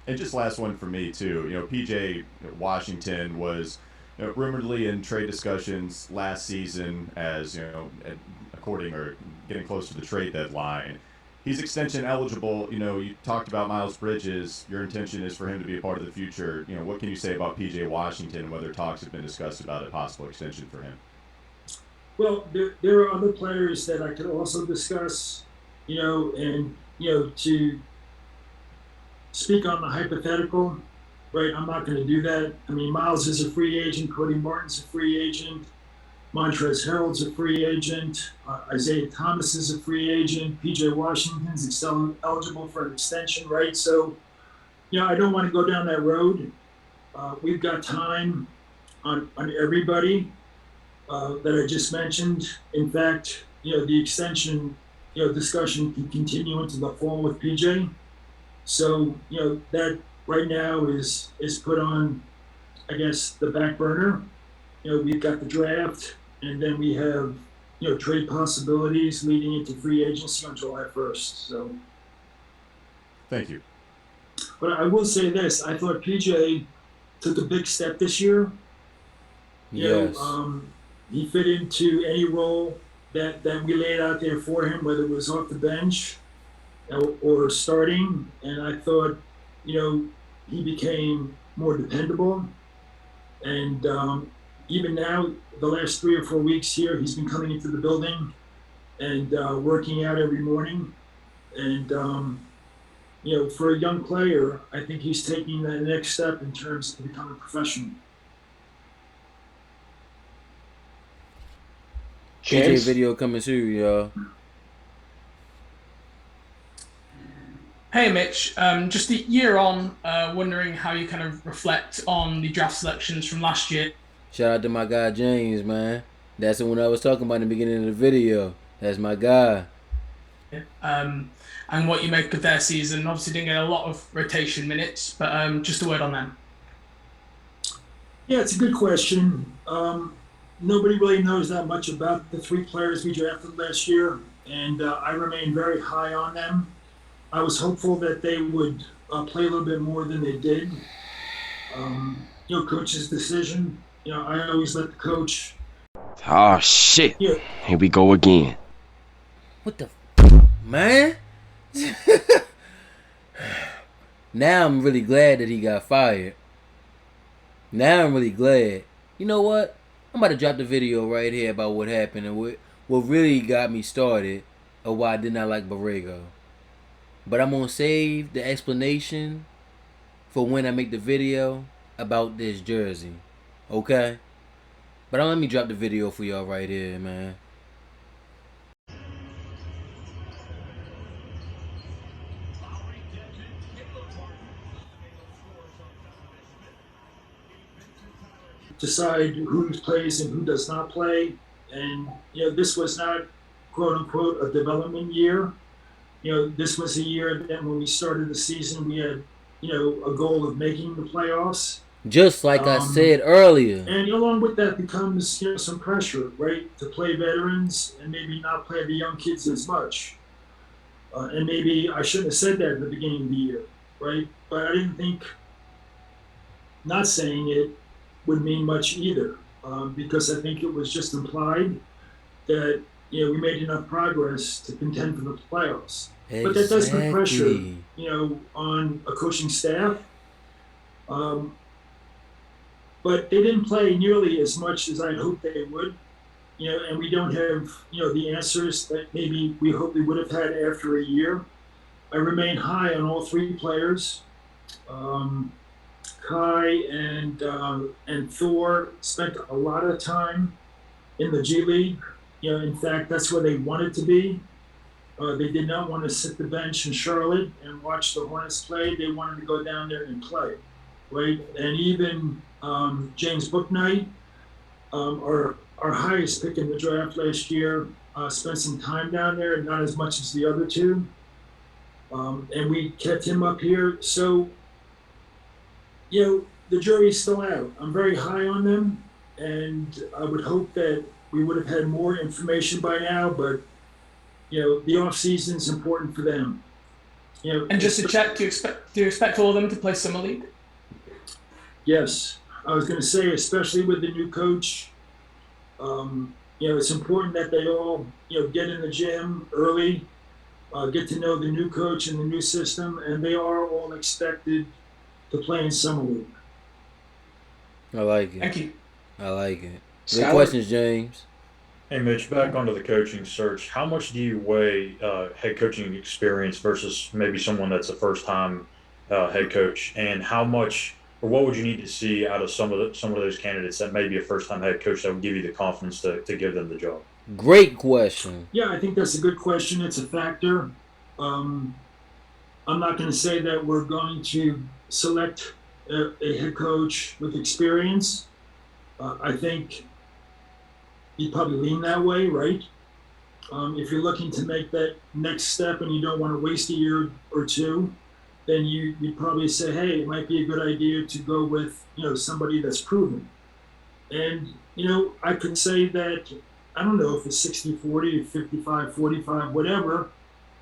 And just last one for me too. PJ Washington was rumoredly in trade discussions last season as according or getting close to the trade deadline. He's extension eligible. You talked about Miles Bridges. Your intention is for him to be a part of the future. What can you say about PJ Washington and whether talks have been discussed about a possible extension for him? Well, there are other players that I could also discuss, and to speak on the hypothetical, right? I'm not going to do that. I mean, Miles is a free agent. Cody Martin's a free agent. Montrezl Harrell's a free agent. Isaiah Thomas is a free agent. PJ Washington's eligible for an extension, right? So, I don't want to go down that road. We've got time on everybody that I just mentioned. In fact, the extension, discussion can continue into the fall with PJ. So, that right now is put on, I guess, the back burner. We've got the draft, and then we have, trade possibilities leading into free agency on July 1st. So, thank you. But I will say this: I thought PJ took a big step this year. Yes. He fit into any role that we laid out there for him, whether it was off the bench or starting. And I thought, he became more dependable. And even now, the last 3 or 4 weeks here, he's been coming into the building and working out every morning. And, for a young player, I think he's taking that next step in terms of becoming a professional. PJ video coming soon, y'all. Hey Mitch, just a year on, wondering how you kind of reflect on the draft selections from last year. Shout out to my guy James, man. That's the one I was talking about in the beginning of the video. That's my guy. And what you make of their season. Obviously, didn't get a lot of rotation minutes, but just a word on them. Yeah, it's a good question. Nobody really knows that much about the 3 players we drafted last year, and I remain very high on them. I was hopeful that they would play a little bit more than they did. Coach's decision. I always let the coach. Oh shit! Yeah. Here we go again. What the man? Now I'm really glad that he got fired. Now I'm really glad. You know what? I'm about to drop the video right here about what happened and what really got me started of why I did not like Borrego. But I'm going to save the explanation for when I make the video about this jersey. Okay? But let me drop the video for y'all right here, man. Decide who plays and who does not play. And, this was not, quote unquote, a development year. This was a year that when we started the season, we had, a goal of making the playoffs. Just like I said earlier. And along with that becomes, some pressure, right? To play veterans and maybe not play the young kids as much. And maybe I shouldn't have said that at the beginning of the year, right? But I didn't think not saying it would mean much either, because I think it was just implied that, we made enough progress to contend for the playoffs. Exactly. But that does put pressure, on a coaching staff. But they didn't play nearly as much as I hoped they would, and we don't have, the answers that maybe we hoped we would have had after a year. I remain high on all 3 players. Kai and Thor spent a lot of time in the G League. In fact, that's where they wanted to be. They did not want to sit the bench in Charlotte and watch the Hornets play. They wanted to go down there and play, right? And even James Bouknight, our highest pick in the draft last year, spent some time down there, not as much as the other 2. And we kept him up here. So, the jury's still out. I'm very high on them, and I would hope that we would have had more information by now, but, the off season is important for them. And just to check, do you expect all of them to play Summer League? Yes. I was going to say, especially with the new coach, it's important that they all, get in the gym early, get to know the new coach and the new system, and they are all expected to play in Summer League. I like it. Thank you. I like it. Skylar? Good questions, James. Hey, Mitch, back onto the coaching search. How much do you weigh head coaching experience versus maybe someone that's a first-time head coach, and how much, or what would you need to see out of some of those candidates that may be a first-time head coach that would give you the confidence to give them the job? Great question. Yeah, I think that's a good question. It's a factor. I'm not going to say that we're going to select a head coach with experience. I think you'd probably lean that way, right? If you're looking to make that next step and you don't want to waste a year or 2, then you'd probably say, hey, it might be a good idea to go with, somebody that's proven. And, I could say that, I don't know if it's 60-40, 55-45, whatever,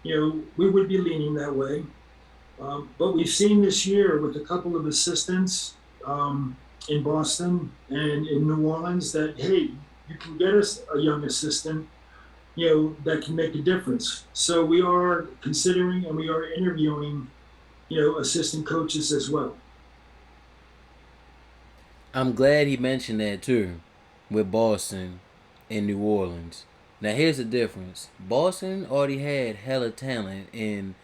we would be leaning that way. But we've seen this year with a couple of assistants in Boston and in New Orleans that, hey, you can get us a young assistant, that can make a difference. So we are considering and we are interviewing, assistant coaches as well. I'm glad he mentioned that too, with Boston and New Orleans. Now here's the difference. Boston already had hella talent in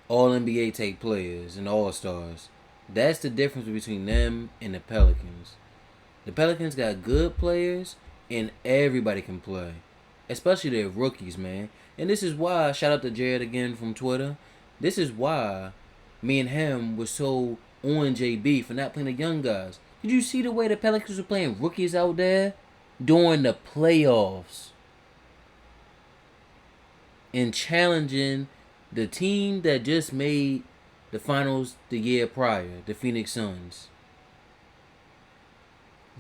all NBA type players and all-stars. That's the difference between them and the Pelicans. The Pelicans got good players and everybody can play. Especially their rookies, man. And this is why, shout out to Jared again from Twitter. This is why me and him were so on JB for not playing the young guys. Did you see the way the Pelicans were playing rookies out there? during the playoffs and challenging the team that just made the finals the year prior, the Phoenix Suns.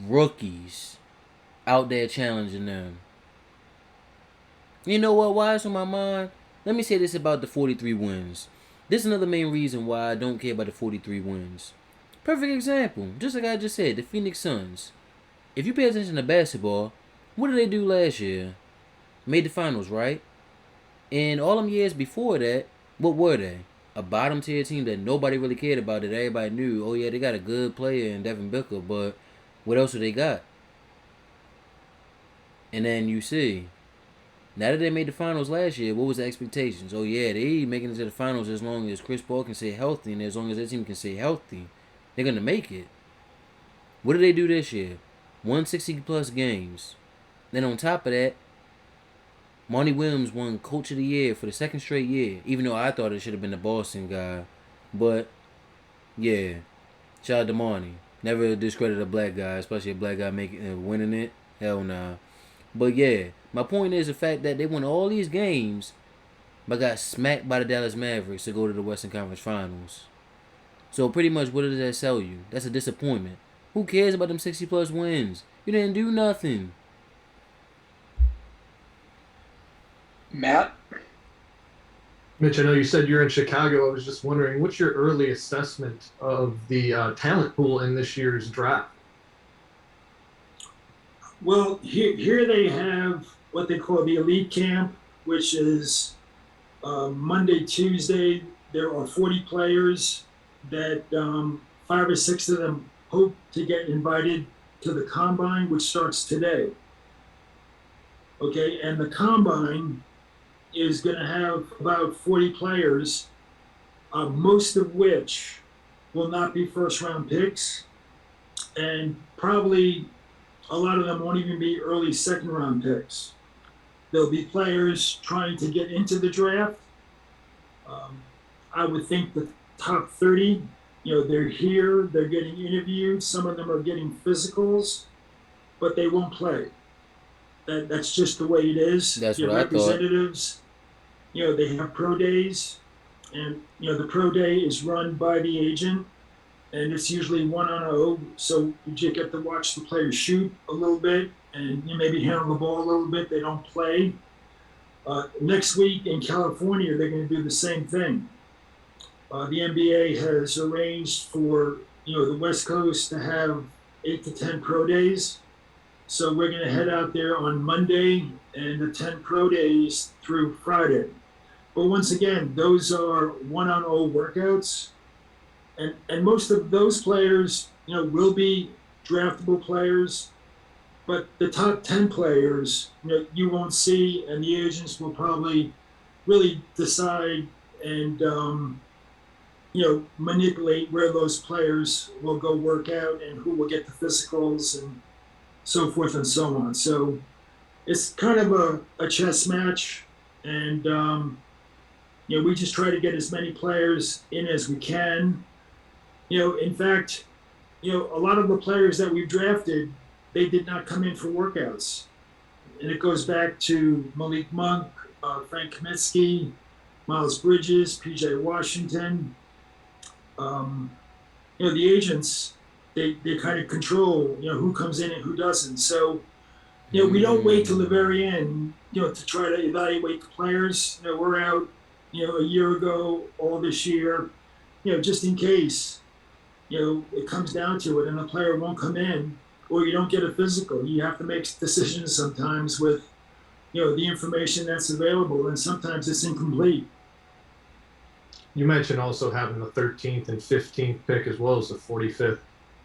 Rookies out there challenging them. You know what? Why it's on my mind? Let me say this about the 43 wins. This is another main reason why I don't care about the 43 wins. Perfect example. Just like I just said, the Phoenix Suns. If you pay attention to basketball, what did they do last year? Made the finals, right? And all them years before that, what were they? A bottom tier team that nobody really cared about, that everybody knew, oh yeah, they got a good player in Devin Booker, but what else do they got? And then you see, now that they made the finals last year, what was the expectations? Oh yeah, they making it to the finals as long as Chris Paul can stay healthy, and as long as their team can stay healthy, they're gonna make it. What did they do this year? 160 plus games. Then on top of that, Monty Williams won Coach of the Year for the second straight year, even though I thought it should have been the Boston guy. But yeah, shout out to Monty. Never discredit a black guy, especially a black guy winning it. Hell nah. But yeah, my point is the fact that they won all these games, but got smacked by the Dallas Mavericks to go to the Western Conference Finals. So pretty much, what does that sell you? That's a disappointment. Who cares about them 60 plus wins? You didn't do nothing. Matt? Mitch, I know you said you're in Chicago. I was just wondering, what's your early assessment of the talent pool in this year's draft? Well, here they have what they call the elite camp, which is Monday, Tuesday. There are 40 players that 5 or 6 of them hope to get invited to the combine, which starts today. Okay, and the combine is going to have about 40 players, most of which will not be first-round picks, and probably a lot of them won't even be early second-round picks. There'll be players trying to get into the draft. I would think the top 30, they're here, they're getting interviewed. Some of them are getting physicals, but they won't play. That's just the way it is. That's Your what I thought. representatives, they have pro days, and the pro day is run by the agent, and it's usually 1-on-0. So you get to watch the players shoot a little bit, and you maybe handle the ball a little bit. They don't play. Next week in California, they're going to do the same thing. The NBA has arranged for the West Coast to have 8 to 10 pro days. So we're going to head out there on Monday and attend pro days through Friday. But once again, those are 1-on-0 workouts. And most of those players, will be draftable players. But the top 10 players, you won't see, and the agents will probably really decide and, manipulate where those players will go work out and who will get the physicals and so forth and so on. So it's kind of a chess match, and we just try to get as many players in as we can. In fact, a lot of the players that we've drafted, they did not come in for workouts, and it goes back to Malik Monk, Frank Kaminsky, Miles Bridges, P.J. Washington. The agents, they kind of control, who comes in and who doesn't. So, we don't wait till the very end, to try to evaluate the players. We're out, a year ago, all this year, just in case, it comes down to it and a player won't come in or you don't get a physical. You have to make decisions sometimes with, the information that's available, and sometimes it's incomplete. You mentioned also having the 13th and 15th pick as well as the 45th.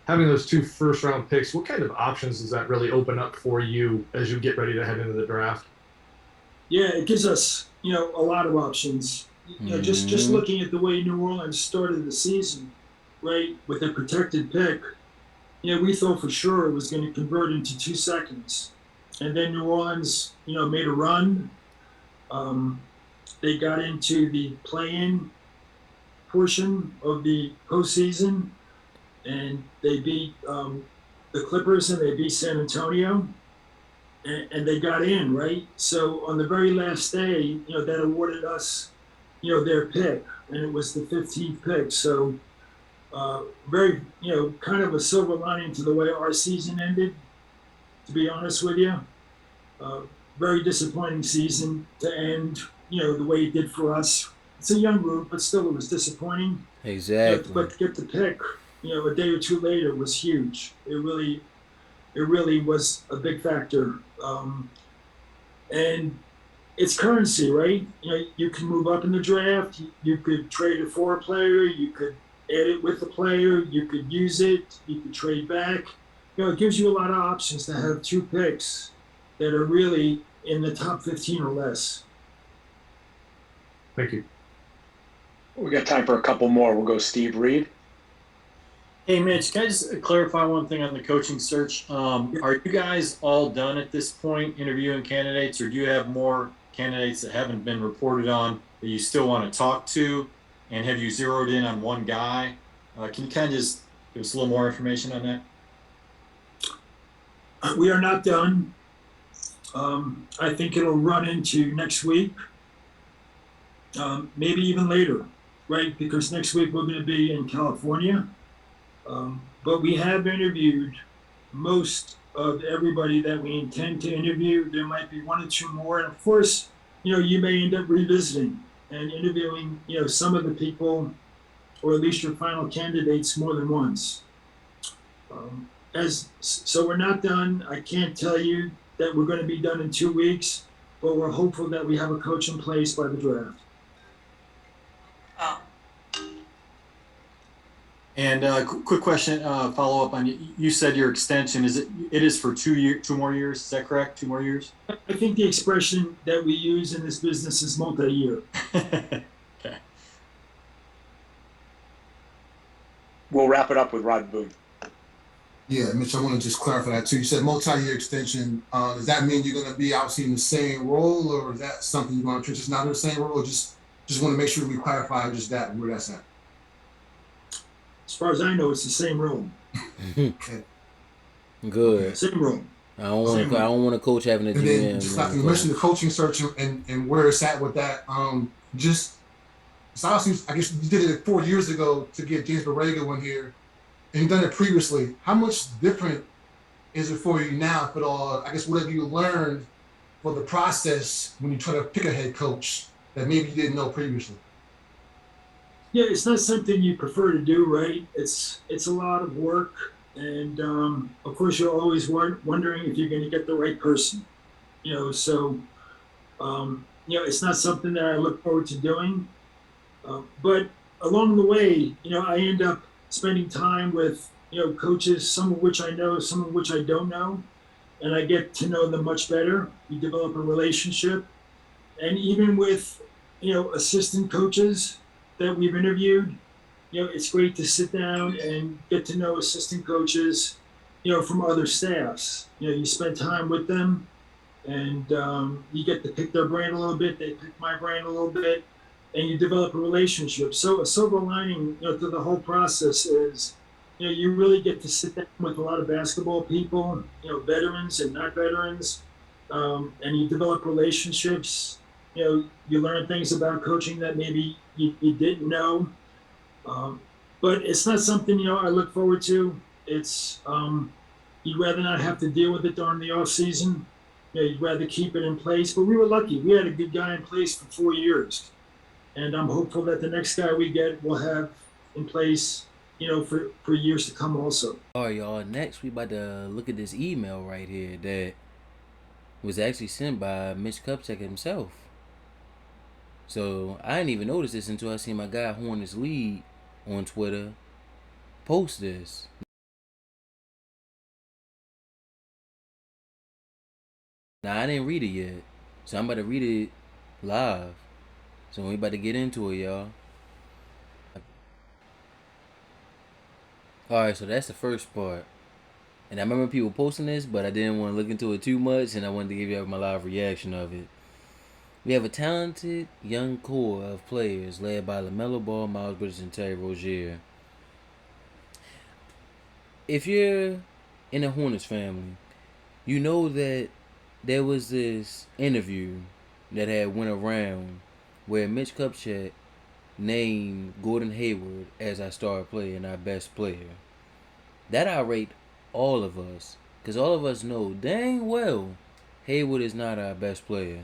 Having those 2 first-round picks, what kind of options does that really open up for you as you get ready to head into the draft? Yeah, it gives us, a lot of options. Just looking at the way New Orleans started the season, right, with a protected pick, we thought for sure it was going to convert into 2 seconds. And then New Orleans, made a run. They got into the play-in portion of the postseason, and they beat the Clippers and they beat San Antonio. and they got in, right? So on the very last day, that awarded us, their pick, and it was the 15th pick. So very, kind of a silver lining to the way our season ended, to be honest with you. Very disappointing season to end, the way it did for us. It's a young group, but still it was disappointing. Exactly. But to get the pick, a day or two later was huge. It really was a big factor. And it's currency, right? You can move up in the draft. You could trade it for a player. You could add it with the player. You could use it. You could trade back. It gives you a lot of options to have 2 picks that are really in the top 15 or less. Thank you. We got time for a couple more. We'll go Steve Reed. Hey, Mitch, can I just clarify one thing on the coaching search? Are you guys all done at this point interviewing candidates, or do you have more candidates that haven't been reported on that you still want to talk to? And have you zeroed in on one guy? Can you kind of just give us a little more information on that? We are not done. I think it'll run into next week, maybe even later, right? Because next week we're going to be in California. But we have interviewed most of everybody that we intend to interview. There might be 1 or 2 more. And of course, you may end up revisiting and interviewing, some of the people, or at least your final candidates, more than once. So we're not done. I can't tell you that we're going to be done in 2 weeks, but we're hopeful that we have a coach in place by the draft. And quick question, follow up on you said your extension it is for 2 more years? Is that correct? 2 more years? I think the expression that we use in this business is multi-year. Okay. We'll wrap it up with Rod Boone. Yeah, Mitch, I want to just clarify that too. You said multi-year extension. Does that mean you're going to be obviously in the same role, or is that something you're going to transition out in the same role? Or just want to make sure we clarify just that, where that's at. As far as I know, it's the same room. Okay. Good. Same room. I don't want a coach having a And GM. then just like you mentioned the coaching search and where it's at with that. Just it's obviously, I guess you did it 4 years ago to get James Borrego in here, and you've done it previously. How much different is it for you now, if at all? I guess what have you learned for the process when you try to pick a head coach that maybe you didn't know previously? Yeah, it's not something you prefer to do, right? It's a lot of work, and of course you're always wondering if you're going to get the right person. So it's not something that I look forward to doing. But along the way, I end up spending time with coaches, some of which I know, some of which I don't know, and I get to know them much better. You develop a relationship, and even with assistant coaches that we've interviewed, it's great to sit down and get to know assistant coaches, from other staffs. You spend time with them, and you get to pick their brain a little bit. They pick my brain a little bit, and you develop a relationship. So a silver lining, to the whole process is, you really get to sit down with a lot of basketball people, veterans and not veterans, and you develop relationships. You learn things about coaching that maybe you didn't know. But it's not something, I look forward to. It's, you'd rather not have to deal with it during the off season. You'd rather keep it in place. But we were lucky. We had a good guy in place for 4 years. And I'm hopeful that the next guy we get will have in place, for years to come also. All right, y'all. Next, we about to look at this email right here that was actually sent by Mitch Kupchak himself. So I didn't even notice this until I seen my guy Hornets League on Twitter post this. Now I didn't read it yet, so I'm about to read it live. So we about to get into it, y'all. Alright, so that's the first part. And I remember people posting this, but I didn't want to look into it too much, and I wanted to give you my live reaction of it. We have a talented young core of players led by LaMelo Ball, Miles Bridges, and Terry Rozier. If you're in the Hornets family, you know that there was this interview that had went around where Mitch Kupchak named Gordon Hayward as our star player and our best player. That irate all of us, because all of us know dang well Hayward is not our best player.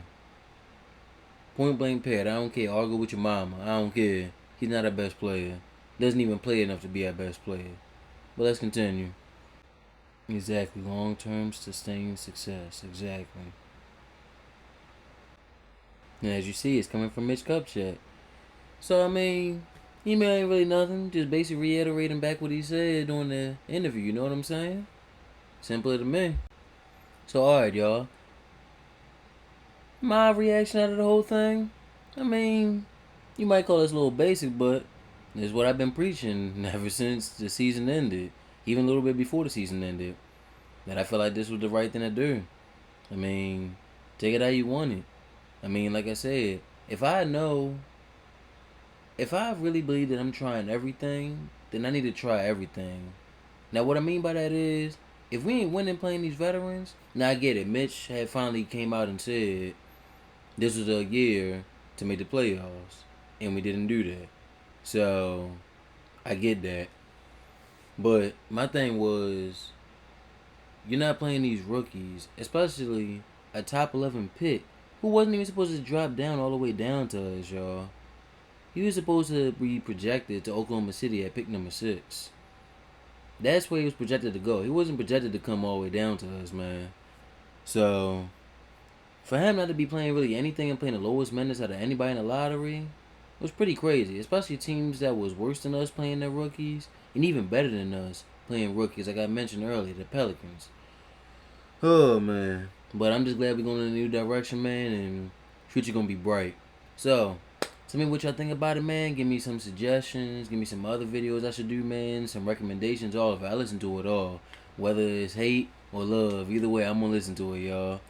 Point blank period. I don't care. Argue with your mama. I don't care. He's not our best player. Doesn't even play enough to be our best player. But let's continue. Exactly. Long-term sustained success. Exactly. And as you see, it's coming from Mitch Kupchak. So, I mean, email ain't really nothing. Just basically reiterating back what he said during the interview. You know what I'm saying? Simpler to me. So, alright, y'all. My reaction out of the whole thing, I mean, you might call this a little basic, but it's what I've been preaching ever since the season ended. Even a little bit before the season ended. That I feel like this was the right thing to do. I mean, take it how you want it. I mean, like I said, if I really believe that I'm trying everything, then I need to try everything. Now, what I mean by that is, if we ain't winning playing these veterans, now I get it. Mitch had finally came out and said this was a year to make the playoffs, and we didn't do that. So, I get that. But my thing was, you're not playing these rookies, especially a top 11 pick, who wasn't even supposed to drop down all the way down to us, y'all. He was supposed to be projected to Oklahoma City at pick number 6. That's where he was projected to go. He wasn't projected to come all the way down to us, man. So, for him not to be playing really anything and playing the lowest minutes out of anybody in the lottery was pretty crazy. Especially teams that was worse than us playing their rookies, and even better than us playing rookies, like I mentioned earlier, the Pelicans. Oh, man. But I'm just glad we're going in a new direction, man, and future going to be bright. So, tell me what y'all think about it, man. Give me some suggestions. Give me some other videos I should do, man. Some recommendations, all of it. I listen to it all. Whether it's hate or love. Either way, I'm going to listen to it, y'all.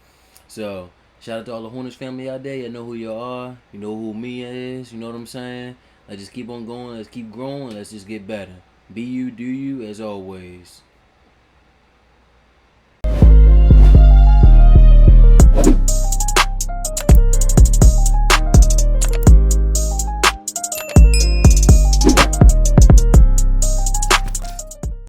So, shout out to all the Hornets family out there. You know who you are. You know who me is. You know what I'm saying? Let's just keep on going. Let's keep growing. Let's just get better. Be you, do you, as always.